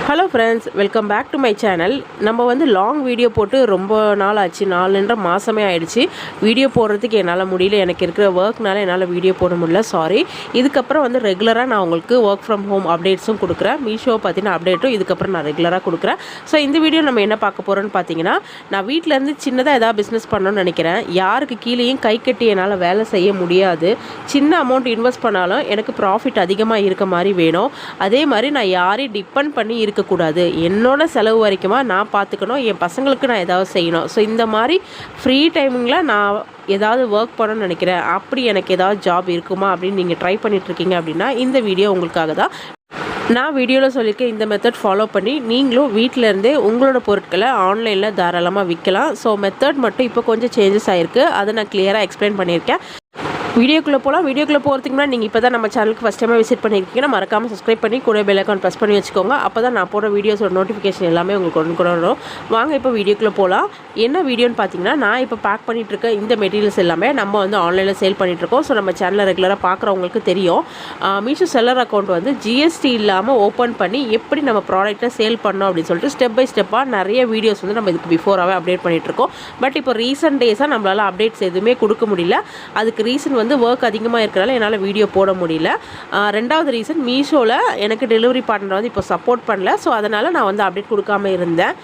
Hello friends, welcome back to my channel. நம்ம வந்து long video போட்டு ரொம்ப நாள் ஆச்சு, 4 மாதமே ஆயிடுச்சு. வீடியோ போடுறதுக்கு என்னால் முடியல, எனக்கு இருக்கிற ஒர்க்னால என்னால் வீடியோ போட முடியல, சாரி. இதுக்கப்புறம் வந்து ரெகுலராக நான் உங்களுக்கு ஒர்க் ஃப்ரம் ஹோம் அப்டேட்ஸும் கொடுக்குறேன், மீஷோ பற்றின அப்டேட்டும் இதுக்கப்புறம் நான் ரெகுலராக கொடுக்குறேன். ஸோ இந்த வீடியோ நம்ம என்ன பார்க்க போகிறோன்னு பார்த்தீங்கன்னா, நான் வீட்டிலேருந்து சின்னதாக ஏதாவது பிஸ்னஸ் பண்ணணும்னு நினைக்கிறேன். யாருக்கு கீழேயும் கை கட்டி என்னால் வேலை செய்ய முடியாது. சின்ன அமௌண்ட் இன்வெஸ்ட் பண்ணாலும் எனக்கு ப்ராஃபிட் அதிகமாக இருக்க மாதிரி வேணும். அதே மாதிரி நான் யாரையும் டிபெண்ட் பண்ணி இருக்கக்கூடாது. என்னோட செலவு வரைக்குமா நான் பார்த்துக்கணும், என் பசங்களுக்கு நான் ஏதாவது செய்யணும். ஸோ இந்த மாதிரி ஃப்ரீ டைமிங்கில் நான் ஏதாவது ஒர்க் பண்ணணும்னு நினைக்கிறேன். அப்படி எனக்கு ஏதாவது ஜாப் இருக்குமா அப்படின்னு நீங்கள் ட்ரை பண்ணிகிட்ருக்கீங்க அப்படின்னா இந்த வீடியோ உங்களுக்காக தான். நான் வீடியோவில் சொல்லியிருக்கேன், இந்த மெத்தட் ஃபாலோ பண்ணி நீங்களும் வீட்டிலேருந்தே உங்களோட பொருட்களை ஆன்லைனில் தாராளமாக விற்கலாம். ஸோ மெத்தட் மட்டும் இப்போ கொஞ்சம் சேஞ்சஸ் ஆகிருக்கு, அதை நான் கிளியராக எக்ஸ்பிளைன் பண்ணியிருக்கேன். வீடியோக்குள்ளே போகலாம். வீடியோக்குள்ளே போகிறதுக்கு முன்னாடி நீங்கள் இப்போ தான் நம்ம சேனலுக்கு ஃபஸ்ட் டைமாக விசிட் பண்ணியிருக்கீங்கன்னா மறக்காமல் சப்ஸ்கிரைப் பண்ணி கூட பெல் ஐக்கான் ப்ரெஸ் பண்ணி வச்சுக்கோங்க. அப்போ தான் நான் போடுற வீடியோஸோட நோட்டிஃபிகேஷன் எல்லாமே உங்களுக்கு கொண்டு வரும். வாங்க இப்போ வீடியோக்குள்ளே போகலாம். என்ன வீடியோன்னு பார்த்தீங்கன்னா, நான் இப்போ பேக் பண்ணிகிட்ருக்க இந்த மெட்டீரியல்ஸ் எல்லாமே நம்ம வந்து ஆன்லைனில் சேல் பண்ணிகிட்ருக்கோம். ஸோ நம்ம சேனலில் ரெகுலராக பார்க்குறவங்களுக்கு தெரியும். மீஷோ செல்லர் அக்கௌண்ட் வந்து ஜிஎஸ்டி இல்லாமல் ஓப்பன் பண்ணி எப்படி நம்ம ப்ராடக்ட்டை சேல் பண்ணோம் அப்படின்னு சொல்லிட்டு ஸ்டெப் பை ஸ்டெப்பாக நிறைய வீடியோஸ் வந்து நம்ம இதுக்கு பிஃபோராகவே அப்டேட் பண்ணிகிட்ருக்கோம். பட் இப்போ ரீசெண்ட் டேஸாக நம்மளால் அப்டேட்ஸ் எதுவுமே கொடுக்க முடியல. அதுக்கு ரீசன் வந்து ஒர்க் அதிகமாக இருக்கிறனால என்னால் வீடியோ போட முடியல. ரெண்டாவது ரீசன், மீஷோவில் எனக்கு டெலிவரி பார்ட்னர் வந்து இப்போ சப்போர்ட் பண்ணல. ஸோ அதனால் நான் வந்து அப்டேட் கொடுக்காமல் இருந்தேன்.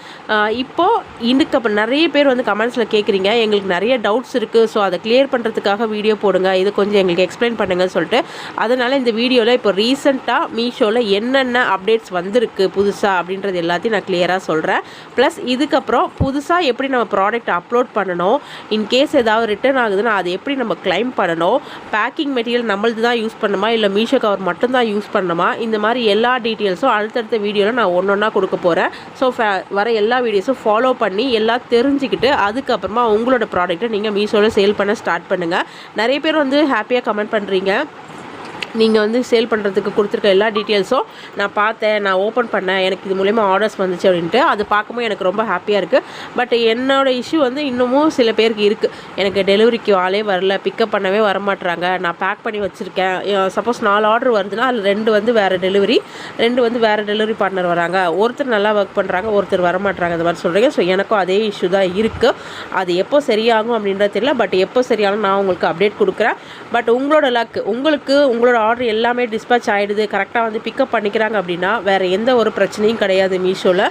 இப்போது இதுக்கு நிறைய பேர் வந்து கமெண்ட்ஸில் கேட்குறீங்க, எங்களுக்கு நிறைய டவுட்ஸ் இருக்குது, ஸோ அதை கிளியர் பண்ணுறதுக்காக வீடியோ போடுங்க, இது கொஞ்சம் எங்களுக்கு எக்ஸ்பிளைன் பண்ணுங்கன்னு சொல்லிட்டு அதனால் இந்த வீடியோவில் இப்போ ரீசெண்டாக மீஷோவில் என்னென்ன அப்டேட்ஸ் வந்திருக்கு புதுசாக அப்படின்றது எல்லாத்தையும் நான் கிளியராக சொல்கிறேன். ப்ளஸ் இதுக்கப்புறம் புதுசாக எப்படி நம்ம ப்ராடக்ட் அப்லோட் பண்ணணும், இன்கேஸ் ஏதாவது ரிட்டர்ன் ஆகுதுன்னா அதை எப்படி நம்ம கிளைம் பண்ணணும், பேக்கிங் மெட்டீரியல் நம்மளது தான் யூஸ் பண்ணணுமா இல்லை மீஷோ கவர் மட்டும்தான் யூஸ் பண்ணணுமா, இந்த மாதிரி எல்லா டீட்டெயில்ஸும் அடுத்தடுத்த வீடியோவில் நான் ஒன்றா கொடுக்க போகிறேன். ஸோ வர எல்லா வீடியோஸும் ஃபாலோ பண்ணி எல்லாம் தெரிஞ்சுக்கிட்டு அதுக்கப்புறமா உங்களோட ப்ராடக்ட்டை நீங்கள் மீஷோவில் சேல் பண்ண ஸ்டார்ட் பண்ணுங்கள். நிறைய பேர் வந்து ஹாப்பியாக கமெண்ட் பண்ணுறீங்க, நீங்கள் வந்து சேல் பண்ணுறதுக்கு கொடுத்துருக்க எல்லா டீட்டெயில்ஸும் நான் பார்த்தேன், நான் ஓப்பன் பண்ணேன், எனக்கு இது மூலயமா ஆர்டர்ஸ் வந்துச்சு அப்படின்ட்டு. அது பார்க்கும்போது எனக்கு ரொம்ப ஹாப்பியாக இருக்குது. பட் என்னோடய இஷ்யூ வந்து இன்னமும் சில பேருக்கு இருக்குது. எனக்கு டெலிவரிக்கு ஆளே வரல, பிக்கப் பண்ணவே வரமாட்டுறாங்க, நான் பேக் பண்ணி வச்சுருக்கேன். சப்போஸ் 4 ஆர்டர் வருதுன்னா அதில் 2 வந்து வேறு டெலிவரி, 2 வந்து வேறு டெலிவரி பார்ட்னர் வராங்க, ஒருத்தர் நல்லா ஒர்க் பண்ணுறாங்க, ஒருத்தர் வரமாட்டுறாங்க, இந்த மாதிரி சொல்கிறீங்க. ஸோ எனக்கும் அதே இஷ்யூ தான் இருக்குது. அது எப்போ சரியாகும் அப்படின்றது தெரியல. பட் எப்போ சரியாகும் நான் உங்களுக்கு அப்டேட் கொடுக்குறேன். பட் உங்களோட லக், உங்களுக்கு உங்களோட ஆர்டர் எல்லாமே டிஸ்பேச் ஆகிடுது, கரெக்டாக வந்து பிக்கப் பண்ணிக்கிறாங்க அப்படின்னா வேறு எந்த ஒரு பிரச்சனையும் கிடையாது. மீஷோவில்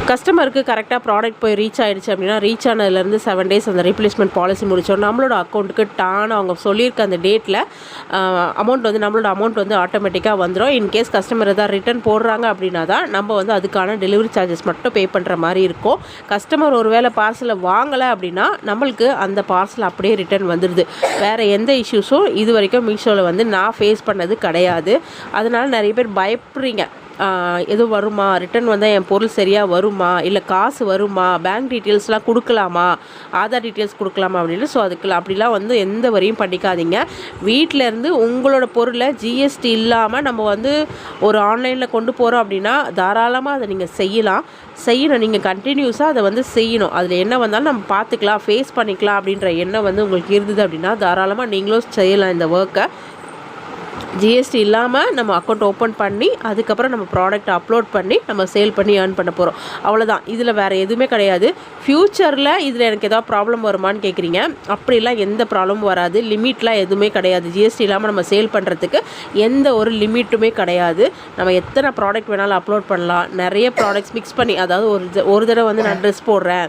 கஸ்டமருக்கு கரெக்டாக ப்ராடக்ட் போய் ரீச் ஆகிடுச்சு அப்படின்னா ரீச் ஆனதுலேருந்து 7 days அந்த ரீப்ளேஸ்மெண்ட் பாலிசி முடித்தோம் நம்மளோட அக்கௌண்ட்டுக்கு டான் அவங்க சொல்லியிருக்க அந்த டேட்டில் அமௌண்ட் வந்து நம்மளோட அமௌண்ட் வந்து ஆட்டோமேட்டிக்காக வந்துடும். இன்கேஸ் கஸ்டமர் எதாவது ரிட்டன் போடுறாங்க அப்படின்னா தான் நம்ம வந்து அதுக்கான டெலிவரி சார்ஜஸ் மட்டும் பே பண்ணுற மாதிரி இருக்கும். கஸ்டமர் ஒரு வேளை பார்சலை வாங்கலை அப்படின்னா நம்மளுக்கு அந்த பார்சல் அப்படியே ரிட்டன் வந்துடுது. வேறு எந்த இஷ்யூஸும் இது வரைக்கும் மீஷோவில் வந்து நான் ஃபேஸ் பண்ணது கிடையாது. அதனால் நிறைய பேர் பயப்படுறீங்க, எதுவும் வருமா, ரிட்டன் வந்தால் என் பொருள் சரியாக வருமா, இல்லை காசு வருமா, பேங்க் டீட்டெயில்ஸ்லாம் கொடுக்கலாமா, ஆதார் டீட்டெயில்ஸ் கொடுக்கலாமா அப்படின்னு. ஸோ அதுக்கு அப்படிலாம் வந்து எந்த வரையும் பண்ணிக்காதீங்க. வீட்டிலேருந்து உங்களோட பொருளை ஜிஎஸ்டி இல்லாமல் நம்ம வந்து ஒரு ஆன்லைனில் கொண்டு போகிறோம் அப்படின்னா தாராளமாக அதை நீங்கள் செய்யணும். நீங்கள் கண்டினியூஸாக அதை வந்து செய்யணும். அதில் என்ன வந்தாலும் நம்ம பார்த்துக்கலாம், ஃபேஸ் பண்ணிக்கலாம் அப்படின்ற எண்ணம் வந்து உங்களுக்கு இருந்தது அப்படின்னா தாராளமாக நீங்களும் செய்யலாம் இந்த ஒர்க்கை. ஜிஎஸ்டி இல்லாமல் நம்ம அக்கௌண்ட் ஓப்பன் பண்ணி அதுக்கப்புறம் நம்ம ப்ராடக்ட் அப்லோட் பண்ணி நம்ம சேல் பண்ணி ஏர்ன் பண்ண போகிறோம். அவ்வளோதான், இதில் வேறு எதுவுமே கிடையாது. ஃப்யூச்சரில் இதில் எனக்கு ஏதாவது ப்ராப்ளம் வருமானு கேட்குறீங்க, அப்படிலாம் எந்த ப்ராப்ளமும் வராது. லிமிட்லாம் எதுவுமே கிடையாது. ஜிஎஸ்டி இல்லாமல் நம்ம சேல் பண்ணுறதுக்கு எந்த ஒரு லிமிட்டுமே கிடையாது. நம்ம எத்தனை ப்ராடக்ட் வேணாலும் அப்லோட் பண்ணலாம். நிறைய ப்ராடக்ட்ஸ் மிக்ஸ் பண்ணி, அதாவது ஒரு தடவை வந்து நான் ட்ரெஸ் போடுறேன்,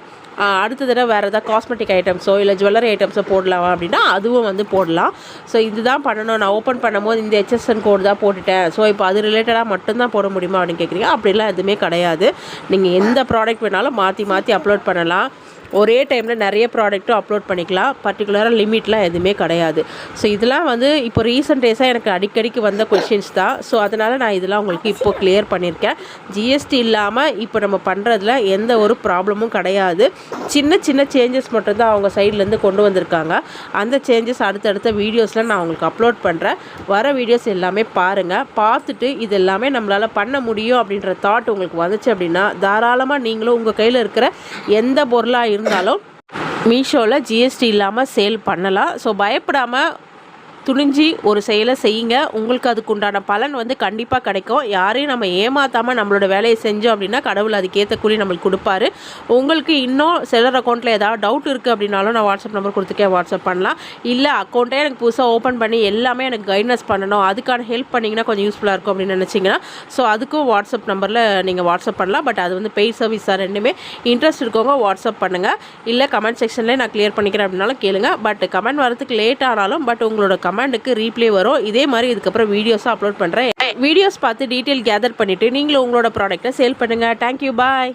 அடுத்த தடவை வேறு ஏதாவது காஸ்மெட்டிக் ஐட்டம்ஸோ இல்லை ஜுவல்லரி ஐட்டம்ஸோ போடலாம் அப்படின்னா அதுவும் வந்து போடலாம். ஸோ இதுதான் பண்ணணும், நான் ஓப்பன் பண்ணும்போது இந்த HSN கோடு தான் போட்டுட்டேன், ஸோ இப்போ அது ரிலேட்டடாக மட்டும்தான் போட முடியுமா அப்படின்னு கேட்குறீங்க. அப்படிலாம் எதுவுமே கிடையாது. நீங்கள் எந்த ப்ராடக்ட் வேணாலும் மாற்றி அப்லோட் பண்ணலாம். ஒரே டைமில் நிறைய ப்ராடக்ட்டும் அப்லோட் பண்ணிக்கலாம். பர்டிகுலராக லிமிட்லாம் எதுவுமே கிடையாது. ஸோ இதெல்லாம் வந்து இப்போ ரீசெண்ட் டேஸாக எனக்கு அடிக்கடிக்கு வந்த கொஷின்ஸ் தான். ஸோ அதனால் நான் இதெல்லாம் உங்களுக்கு இப்போ கிளியர் பண்ணியிருக்கேன். ஜிஎஸ்டி இல்லாமல் இப்போ நம்ம பண்ணுறதுல எந்த ஒரு ப்ராப்ளமும் கிடையாது. சின்ன சேஞ்சஸ் மட்டும்தான் அவங்க சைட்லேருந்து கொண்டு வந்திருக்காங்க. அந்த சேஞ்சஸ் அடுத்தடுத்த வீடியோஸில் நான் உங்களுக்கு அப்லோட் பண்ணுறேன். வர வீடியோஸ் எல்லாமே பாருங்கள். பார்த்துட்டு இது எல்லாமே நம்மளால் பண்ண முடியும் அப்படின்ற தாட் உங்களுக்கு வந்துச்சு அப்படின்னா தாராளமாக நீங்களும் உங்கள் கையில் இருக்கிற எந்த பொருளாக இருந்தாலும் மீஷோவில் ஜிஎஸ்டி இல்லாமல் சேல் பண்ணலாம். ஸோ பயப்படாமல் துணிஞ்சி ஒரு செயலை செய்யுங்க. உங்களுக்கு அதுக்கு உண்டான பலன் வந்து கண்டிப்பாக கிடைக்கும். யாரையும் நம்ம ஏமாற்றாமல் நம்மளோட வேலையை செஞ்சோம் அப்படின்னா கடவுள் அதுக்கேற்ற கூலி நம்மளுக்கு கொடுப்பாரு. உங்களுக்கு இன்னும் செலர் அக்கௌண்ட்டில் ஏதாவது டவுட் இருக்குது அப்படின்னாலும் நான் வாட்ஸ்அப் நம்பர் கொடுத்துருக்கேன், வாட்ஸ்அப் பண்ணலாம். இல்லை அக்கௌண்ட்டே எனக்கு புதுசாக ஓப்பன் பண்ணி எல்லாமே எனக்கு கைட்னஸ் பண்ணணும், அதுக்கான ஹெல்ப் பண்ணிங்கன்னா கொஞ்சம் யூஸ்ஃபுல்லாக இருக்கும் அப்படின்னு நினச்சிங்கன்னா ஸோ அதுக்கும் வாட்ஸ்அப் நம்பரில் நீங்கள் வாட்ஸ்அப் பண்ணலாம். பட் அது வந்து பெய்ட் சர்வீஸ் தான் ரெண்டுமே. இன்ட்ரெஸ்ட் இருக்கவங்க வாட்ஸ்அப் பண்ணுங்கள். இல்லை கமெண்ட் செக்ஷன்லேயே நான் கிளியர் பண்ணிக்கிறேன் அப்படின்னாலும் கேளுங்க. பட் கமெண்ட் வரதுக்கு லேட் ஆனாலும் பட் உங்களோட கமெண்ட்டுக்கு ரீப்ளே வரும். இதே மாதிரி இதுக்கப்புறம் வீடியோஸாக அப்லோட் பண்ணுறேன். வீடியோஸ் பார்த்து டீட்டெயில் கேதர் பண்ணிவிட்டு நீங்களும் உங்களோட ப்ராடக்ட்டை சேல் பண்ணுங்கள். தேங்க்யூ, பாய்.